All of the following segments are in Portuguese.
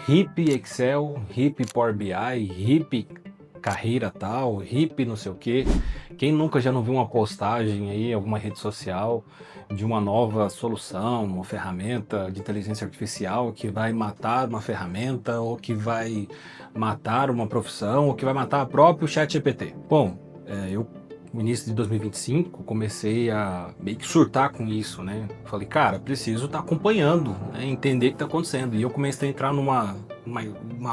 hippie Excel, hippie Power BI, hippie carreira tal, hippie não sei o que. Quem nunca já não viu uma postagem aí em alguma rede social de uma nova solução, uma ferramenta de inteligência artificial que vai matar uma ferramenta, ou que vai matar uma profissão, ou que vai matar o próprio ChatGPT? Bom, eu no início de 2025 comecei a meio que surtar com isso, né? Falei, cara, preciso estar acompanhando, né? Entender o que está acontecendo. E eu comecei a entrar numa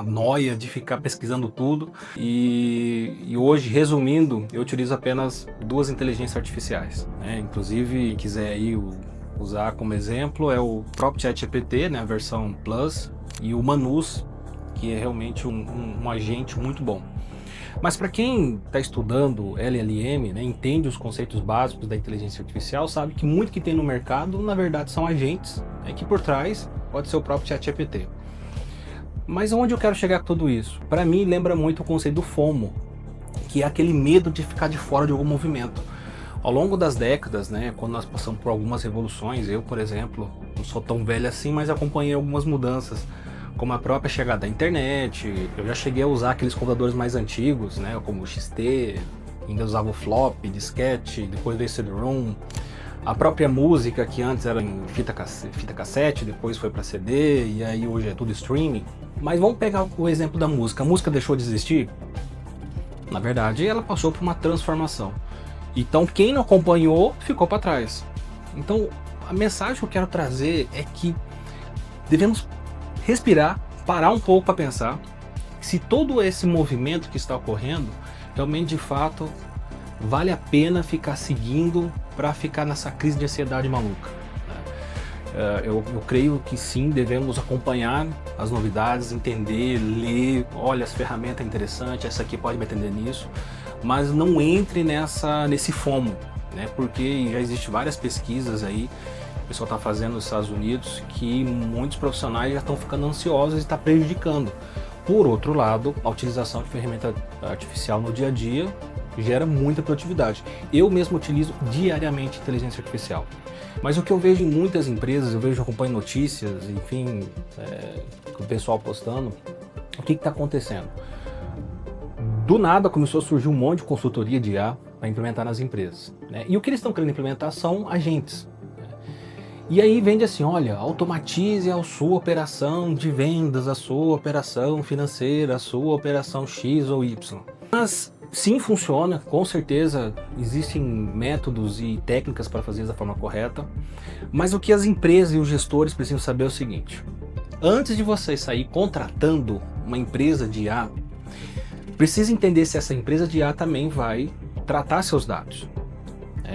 noia de ficar pesquisando tudo. E hoje, resumindo, eu utilizo apenas duas inteligências artificiais, né? Inclusive, quem quiser aí usar como exemplo é o próprio ChatGPT, né? A versão Plus, e o Manus, que é realmente um agente muito bom. Mas para quem está estudando LLM, né, entende os conceitos básicos da inteligência artificial, sabe que muito que tem no mercado, na verdade, são agentes, né, que por trás pode ser o próprio ChatGPT. Mas onde eu quero chegar com tudo isso? Para mim, lembra muito o conceito do FOMO, que é aquele medo de ficar de fora de algum movimento. Ao longo das décadas, né, quando nós passamos por algumas revoluções, eu, por exemplo, não sou tão velho assim, mas acompanhei algumas mudanças, como a própria chegada da internet. Eu já cheguei a usar aqueles computadores mais antigos, né, como o XT, ainda usava o flop, disquete, depois veio o CD-ROM. A própria música, que antes era em fita cassete, depois foi para CD, e aí hoje é tudo streaming. Mas vamos pegar o exemplo da música. A música deixou de existir? Na verdade, ela passou por uma transformação. Então, quem não acompanhou, ficou para trás. Então, a mensagem que eu quero trazer é que devemos respirar, parar um pouco para pensar se todo esse movimento que está ocorrendo realmente de fato vale a pena ficar seguindo para ficar nessa crise de ansiedade maluca. Eu creio que sim, devemos acompanhar as novidades, entender, ler, olha, essa ferramenta é interessante, essa aqui pode me atender nisso, mas não entre nesse FOMO, né? Porque já existem várias pesquisas aí, o pessoal está fazendo nos Estados Unidos, que muitos profissionais já estão ficando ansiosos e está prejudicando. Por outro lado, a utilização de ferramenta artificial no dia a dia gera muita produtividade. Eu mesmo utilizo diariamente inteligência artificial. Mas o que eu vejo em muitas empresas, acompanho notícias, enfim, o pessoal postando, o que está acontecendo? Do nada começou a surgir um monte de consultoria de IA para implementar nas empresas, né? E o que eles estão querendo implementar são agentes. E aí vende assim, olha, automatize a sua operação de vendas, a sua operação financeira, a sua operação X ou Y. Mas sim, funciona, com certeza existem métodos e técnicas para fazer da forma correta, mas o que as empresas e os gestores precisam saber é o seguinte: antes de você sair contratando uma empresa de IA, precisa entender se essa empresa de IA também vai tratar seus dados.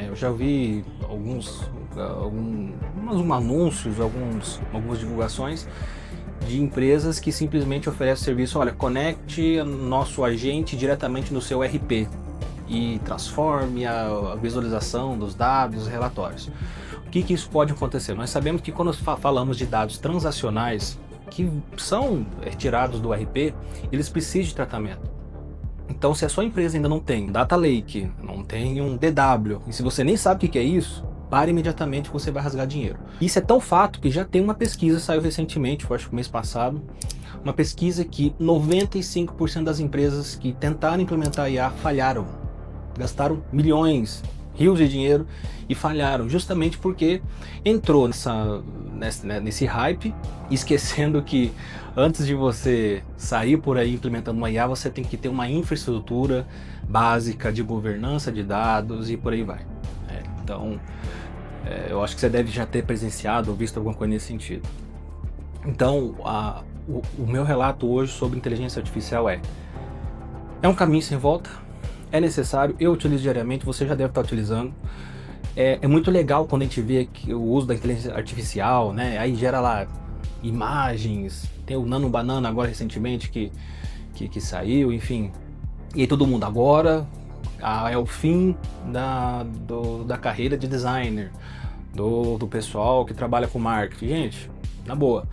Eu já vi alguns anúncios, algumas divulgações de empresas que simplesmente oferecem serviço, olha, conecte nosso agente diretamente no seu RP e transforme a visualização dos dados, relatórios. O que isso pode acontecer? Nós sabemos que quando falamos de dados transacionais que são retirados do RP, eles precisam de tratamento. Então, se a sua empresa ainda não tem Data Lake, não tem um DW, e se você nem sabe o que é isso, pare imediatamente que você vai rasgar dinheiro. Isso é tão fato que já tem uma pesquisa, saiu recentemente, acho que mês passado, uma pesquisa que 95% das empresas que tentaram implementar IA falharam. Gastaram milhões, rios de dinheiro e falharam, justamente porque entrou nesse hype, esquecendo que antes de você sair por aí implementando uma IA, você tem que ter uma infraestrutura básica de governança de dados e por aí vai. Então, eu acho que você deve já ter presenciado ou visto alguma coisa nesse sentido. Então, o meu relato hoje sobre inteligência artificial é um caminho sem volta, é necessário, eu utilizo diariamente, você já deve estar utilizando. É muito legal quando a gente vê que o uso da inteligência artificial, né? Aí gera lá imagens, tem o Nano Banana agora recentemente que saiu, enfim. E aí todo mundo agora é o fim da carreira de designer, do pessoal que trabalha com marketing. Gente, na boa,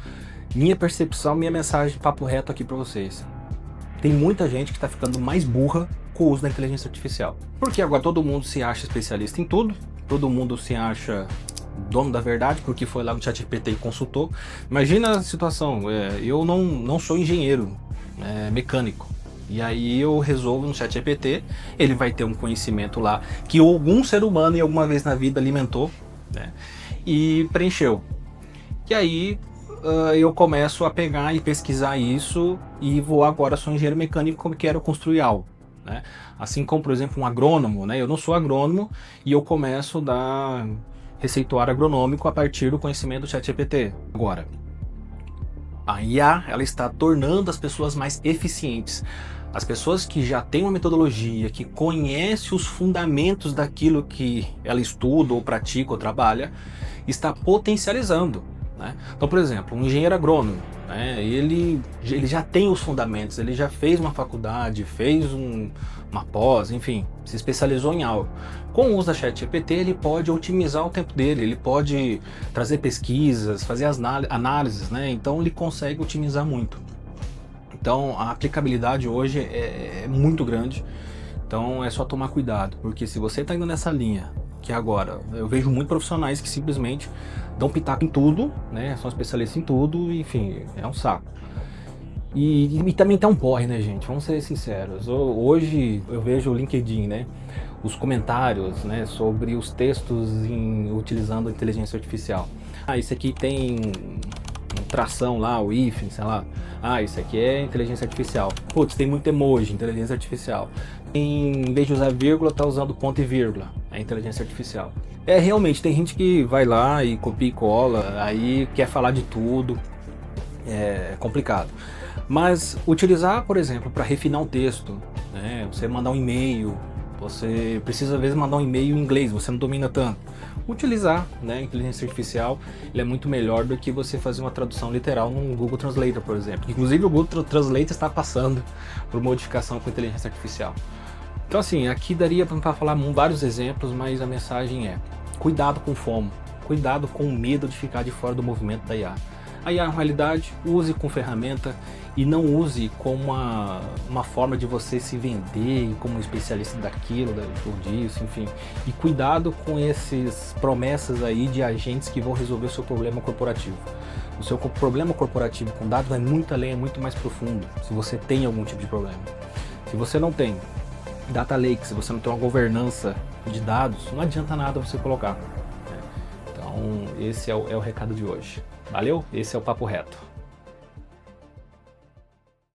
minha percepção, minha mensagem, papo reto aqui para vocês. Tem muita gente que está ficando mais burra com o uso da inteligência artificial. Porque agora todo mundo se acha especialista em tudo, todo mundo se acha dono da verdade, porque foi lá no ChatGPT e consultou. Imagina a situação, eu não sou engenheiro, mecânico. E aí eu resolvo no ChatGPT, ele vai ter um conhecimento lá que algum ser humano em alguma vez na vida alimentou, né, e preencheu. E aí eu começo a pegar e pesquisar isso e vou agora, sou engenheiro mecânico, como quero construir algo, né? Assim como, por exemplo, um agrônomo, né? Eu não sou agrônomo e eu começo a dar receituário agronômico a partir do conhecimento do ChatGPT. Agora, a IA, ela está tornando as pessoas mais eficientes. As pessoas que já têm uma metodologia, que conhece os fundamentos daquilo que ela estuda ou pratica ou trabalha, está potencializando, né? Então, por exemplo, um engenheiro agrônomo, né, ele já tem os fundamentos, ele já fez uma faculdade, fez uma pós, enfim, se especializou em algo. Com o uso da ChatGPT, ele pode otimizar o tempo dele, ele pode trazer pesquisas, fazer as análises, né? Então ele consegue otimizar muito. Então a aplicabilidade hoje é muito grande, então é só tomar cuidado, porque se você está indo nessa linha, que agora eu vejo muitos profissionais que simplesmente dão pitaco em tudo, né? São especialistas em tudo, enfim, é um saco. E também tá um porre, né, gente? Vamos ser sinceros. Hoje eu vejo o LinkedIn, né? Os comentários, né, sobre os textos utilizando a inteligência artificial. Ah, esse aqui tem tração lá, o if, sei lá. Ah, isso aqui é inteligência artificial. Putz, tem muito emoji, inteligência artificial. Em vez de usar vírgula, tá usando ponto e vírgula. É inteligência artificial. Realmente, tem gente que vai lá e copia e cola, aí quer falar de tudo. É complicado. Mas utilizar, por exemplo, para refinar um texto, né? Você mandar um e-mail, você precisa às vezes mandar um e-mail em inglês, você não domina tanto. Utilizar, né, a inteligência artificial, ele é muito melhor do que você fazer uma tradução literal no Google Translator, por exemplo. Inclusive o Google Translator está passando por modificação com inteligência artificial. Então assim, aqui daria para falar vários exemplos, mas a mensagem é: cuidado com FOMO, cuidado com o medo de ficar de fora do movimento da IA. A IA é uma realidade, use com ferramenta e não use como uma forma de você se vender como um especialista daquilo, ou disso, enfim. E cuidado com essas promessas aí de agentes que vão resolver o seu problema corporativo. O seu problema corporativo com dados vai muito além, é muito mais profundo, se você tem algum tipo de problema. Se você não tem data lake, se você não tem uma governança de dados, não adianta nada você colocar. Então esse é o recado de hoje. Valeu? Esse é o Papo Reto.